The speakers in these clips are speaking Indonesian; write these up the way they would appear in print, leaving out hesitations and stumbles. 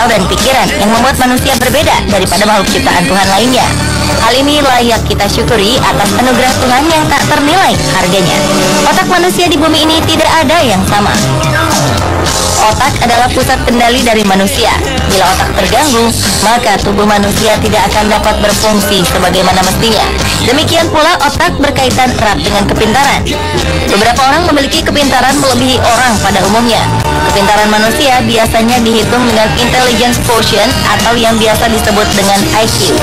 akal dan pikiran yang membuat manusia berbeda daripada makhluk ciptaan Tuhan lainnya. Hal ini layak kita syukuri atas anugerah Tuhan yang tak ternilai harganya. Otak manusia di bumi ini tidak ada yang sama. Otak adalah pusat kendali dari manusia. Bila otak terganggu, maka tubuh manusia tidak akan dapat berfungsi sebagaimana mestinya. Demikian pula otak berkaitan erat dengan kepintaran. Beberapa orang memiliki kepintaran melebihi orang pada umumnya. Kepintaran manusia biasanya dihitung dengan intelligence quotient atau yang biasa disebut dengan IQ.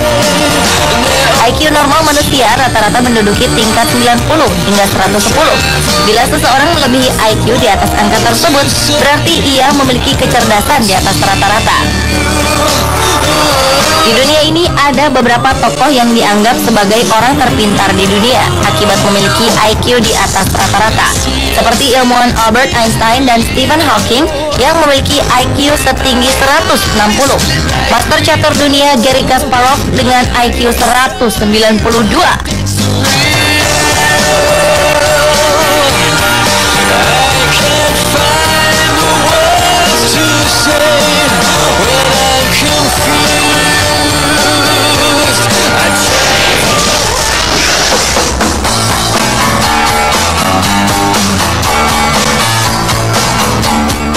IQ normal manusia rata-rata menduduki tingkat 90 hingga 110. Bila seseorang melebihi IQ di atas angka tersebut, berarti ia memiliki kecerdasan di atas rata-rata. Di dunia ini ada beberapa tokoh yang dianggap sebagai orang terpintar di dunia akibat memiliki IQ di atas rata-rata, seperti ilmuwan Albert Einstein dan Stephen Hawking yang memiliki IQ setinggi 160. Master catur dunia Garry Kasparov dengan IQ 192.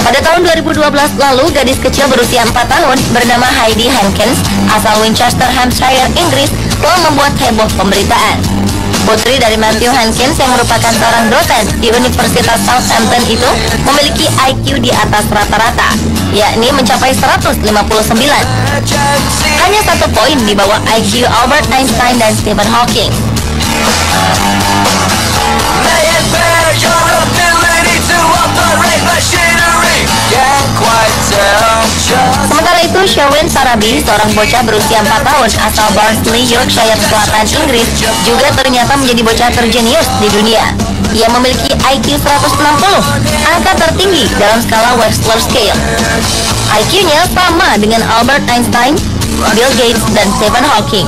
Pada tahun 2012 lalu, gadis kecil berusia 4 tahun bernama Heidi Hankins asal Winchester, Hampshire, Inggris telah membuat heboh pemberitaan. Putri dari Matthew Hankins yang merupakan seorang dosen di Universitas Southampton itu memiliki IQ di atas rata-rata, yakni mencapai 159. Hanya 1 poin di bawah IQ Albert Einstein dan Stephen Hawking. Sementara itu, Sherwin Sarabi, seorang bocah berusia 4 tahun asal Barnsley, Yorkshire Selatan, Inggris, juga ternyata menjadi bocah terjenius di dunia. Ia memiliki IQ 160, angka tertinggi dalam skala Wechsler Scale. IQ-nya sama dengan Albert Einstein, Bill Gates, dan Stephen Hawking.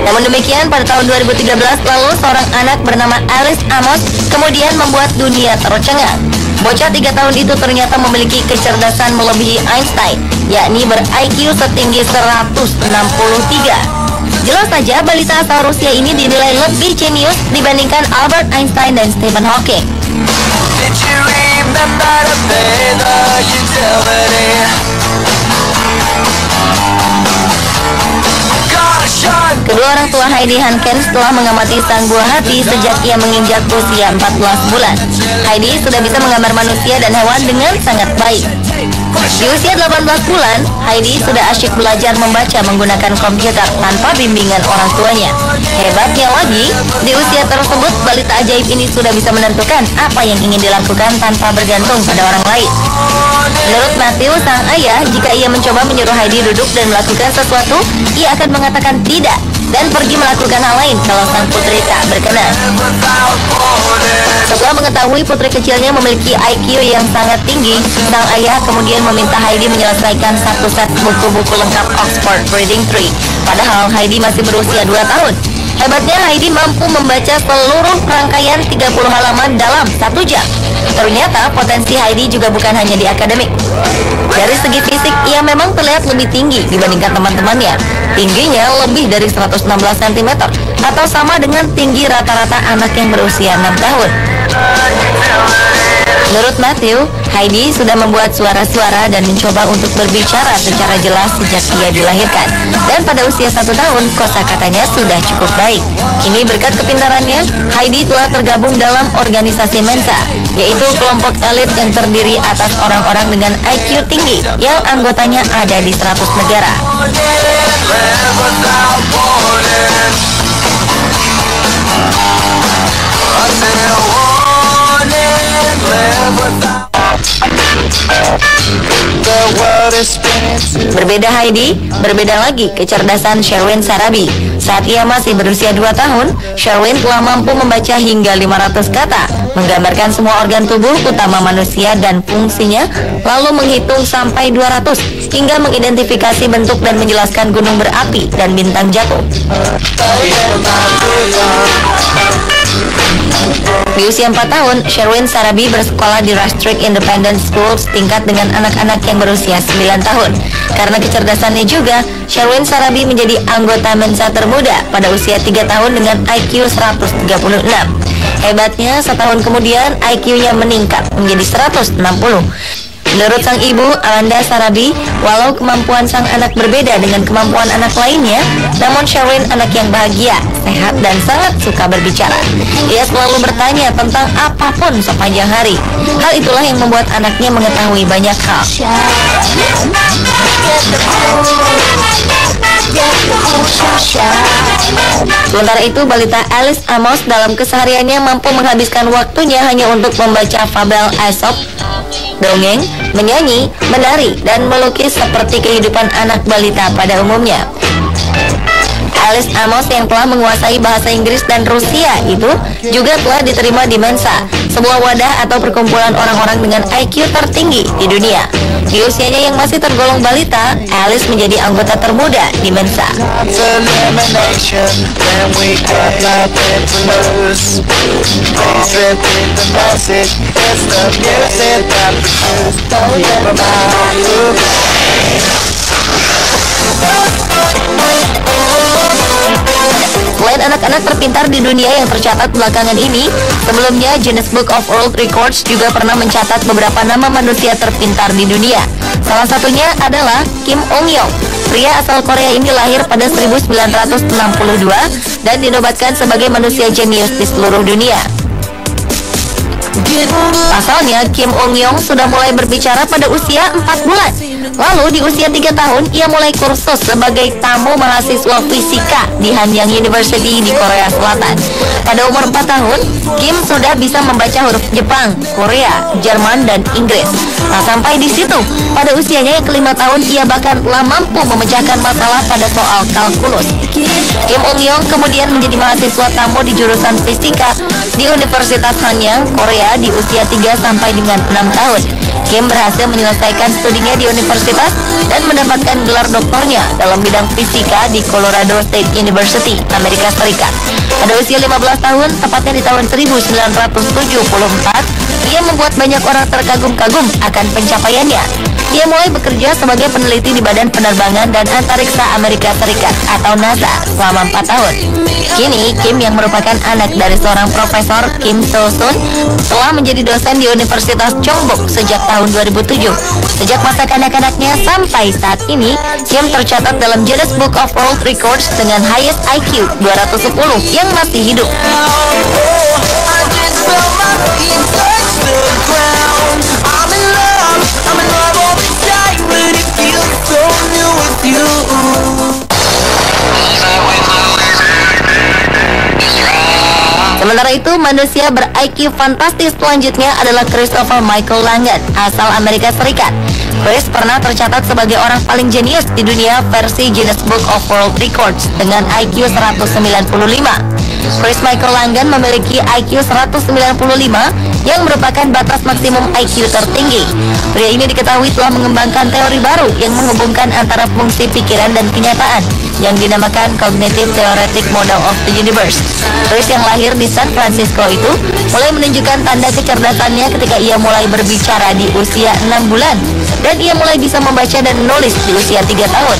Namun demikian, pada tahun 2013 lalu seorang anak bernama Alice Amos kemudian membuat dunia tercengang. Bocah 3 tahun itu ternyata memiliki kecerdasan melebihi Einstein, yakni ber-IQ setinggi 163. Jelas saja balita asal Rusia ini dinilai lebih jenius dibandingkan Albert Einstein dan Stephen Hawking. Kedua orang tua Heidi Hankins telah mengamati sang buah hati sejak ia menginjak usia 14 bulan. Heidi sudah bisa menggambar manusia dan hewan dengan sangat baik. Di usia 18 bulan, Heidi sudah asyik belajar membaca menggunakan komputer tanpa bimbingan orang tuanya. Hebatnya lagi, di usia tersebut balita ajaib ini sudah bisa menentukan apa yang ingin dilakukan tanpa bergantung pada orang lain. Menurut Matthew, sang ayah, jika ia mencoba menyuruh Heidi duduk dan melakukan sesuatu, ia akan mengatakan tidak dan pergi melakukan hal lain kalau sang putri tak berkenan. Setelah mengetahui putri kecilnya memiliki IQ yang sangat tinggi, sang ayah kemudian meminta Heidi menyelesaikan 1 set buku-buku lengkap Oxford Reading Tree, padahal Heidi masih berusia 2 tahun. Hebatnya, Heidi mampu membaca seluruh rangkaian 30 halaman dalam 1 jam. Ternyata potensi Heidi juga bukan hanya di akademik. Dari segi fisik, ia memang terlihat lebih tinggi dibandingkan teman-temannya. Tingginya lebih dari 116 cm atau sama dengan tinggi rata-rata anak yang berusia 6 tahun. Menurut Matthew, Heidi sudah membuat suara-suara dan mencoba untuk berbicara secara jelas sejak ia dilahirkan. Dan pada usia 1 tahun, kosakatanya sudah cukup baik. Ini berkat kepintarannya, Heidi telah tergabung dalam organisasi Mensa, yaitu kelompok elit yang terdiri atas orang-orang dengan IQ tinggi yang anggotanya ada di 100 negara. Berbeda Heidi, berbeda lagi kecerdasan Sherwin Sarabi. Saat ia masih berusia 2 tahun, Sherwin telah mampu membaca hingga 500 kata, menggambarkan semua organ tubuh utama manusia dan fungsinya, lalu menghitung sampai 200, hingga mengidentifikasi bentuk dan menjelaskan gunung berapi dan bintang jatuh. Di usia 4 tahun, Sherwin Sarabi bersekolah di Rushstreet Independent School setingkat dengan anak-anak yang berusia 9 tahun. Karena kecerdasannya juga, Sherwin Sarabi menjadi anggota Mensa termuda pada usia 3 tahun dengan IQ 136. Hebatnya, setahun kemudian IQ-nya meningkat menjadi 160. Menurut sang ibu, Amanda Sarabi, walau kemampuan sang anak berbeda dengan kemampuan anak lainnya, namun Sherwin anak yang bahagia, sehat, dan sangat suka berbicara. Ia selalu bertanya tentang apapun sepanjang hari. Hal itulah yang membuat anaknya mengetahui banyak hal. Sementara itu, balita Alice Amos dalam kesehariannya mampu menghabiskan waktunya hanya untuk membaca fabel Aesop, dongeng, menyanyi, menari, dan melukis seperti kehidupan anak balita pada umumnya. Alice Amos yang telah menguasai bahasa Inggris dan Rusia itu juga telah diterima di Mensa, sebuah wadah atau perkumpulan orang-orang dengan IQ tertinggi di dunia. Di usianya yang masih tergolong balita, Alice menjadi anggota termuda di Mensa. Selain anak-anak terpintar di dunia yang tercatat belakangan ini, sebelumnya Guinness Book of World Records juga pernah mencatat beberapa nama manusia terpintar di dunia. Salah satunya adalah Kim Ong-yong. Pria asal Korea ini lahir pada 1962 dan dinobatkan sebagai manusia jenius di seluruh dunia. Pasalnya, Kim Ong-yong sudah mulai berbicara pada usia 4 bulan. Lalu di usia 3 tahun, ia mulai kursus sebagai tamu mahasiswa fisika di Hanyang University di Korea Selatan. Pada umur 4 tahun, Kim sudah bisa membaca huruf Jepang, Korea, Jerman, dan Inggris. Nah, sampai di situ, pada usianya yang ke-5 tahun, ia bahkan telah mampu memecahkan masalah pada soal kalkulus. Kim Ong-yong kemudian menjadi mahasiswa tamu di jurusan fisika di Universitas Hanyang, Korea di usia 3 sampai dengan 6 tahun. Kim berhasil menyelesaikan studinya di universitas dan mendapatkan gelar doktornya dalam bidang fisika di Colorado State University, Amerika Serikat. Pada usia 15 tahun, tepatnya di tahun 1974, ia membuat banyak orang terkagum-kagum akan pencapaiannya. Ia mulai bekerja sebagai peneliti di Badan Penerbangan dan Antariksa Amerika Serikat atau NASA selama 4 tahun. Kini, Kim yang merupakan anak dari seorang profesor, Kim So-sun, telah menjadi dosen di Universitas Chongbuk sejak tahun 2007. Sejak masa kanak-kanaknya sampai saat ini, Kim tercatat dalam Guinness Book of World Records dengan highest IQ 210 yang masih hidup. Sementara itu, manusia ber-IQ fantastis selanjutnya adalah Christopher Michael Langan, asal Amerika Serikat. Chris pernah tercatat sebagai orang paling jenius di dunia versi Guinness Book of World Records dengan IQ 195. Chris Michael Langan memiliki IQ 195 yang merupakan batas maksimum IQ tertinggi. Pria ini diketahui telah mengembangkan teori baru yang menghubungkan antara fungsi pikiran dan kenyataan yang dinamakan Cognitive Theoretic Model of the Universe. Chris yang lahir di San Francisco itu mulai menunjukkan tanda kecerdasannya ketika ia mulai berbicara di usia 6 bulan dan ia mulai bisa membaca dan menulis di usia 3 tahun.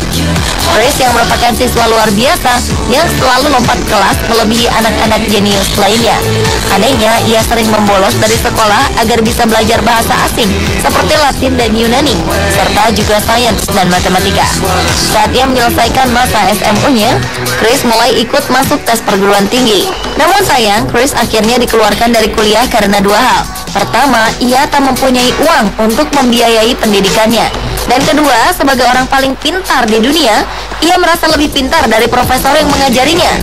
Chris yang merupakan siswa luar biasa yang selalu lompat kelas melebihi anak-anak jenius lainnya. Anehnya, ia sering membolos dari sekolah agar bisa belajar bahasa asing seperti Latin dan Yunani, serta juga sains dan matematika. Saat ia menyelesaikan masa SMU-nya, Chris mulai ikut masuk tes perguruan tinggi. Namun sayang, Chris akhirnya dikeluarkan dari kuliah karena 2 hal. Pertama, ia tak mempunyai uang untuk membiayai pendidikannya. Dan kedua, sebagai orang paling pintar di dunia, ia merasa lebih pintar dari profesor yang mengajarinya.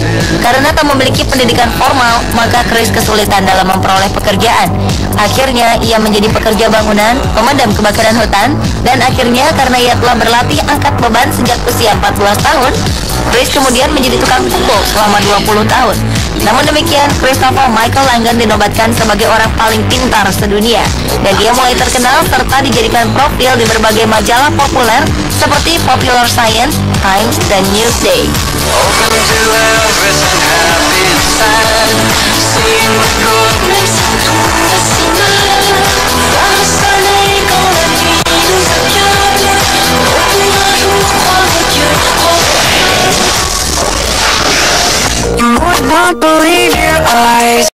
Karena tak memiliki pendidikan formal, maka Chris kesulitan dalam memperoleh pekerjaan. Akhirnya, ia menjadi pekerja bangunan, pemadam kebakaran hutan, dan akhirnya karena ia telah berlatih angkat beban sejak usia 14 tahun, Chris kemudian menjadi tukang pukul selama 20 tahun. Namun demikian, Christopher Michael Langan dinobatkan sebagai orang paling pintar sedunia. Dan dia mulai terkenal serta dijadikan profil di berbagai majalah populer seperti Popular Science, Times, dan Newsday. Open to everything happy inside, seeing the goodness can't believe your eyes.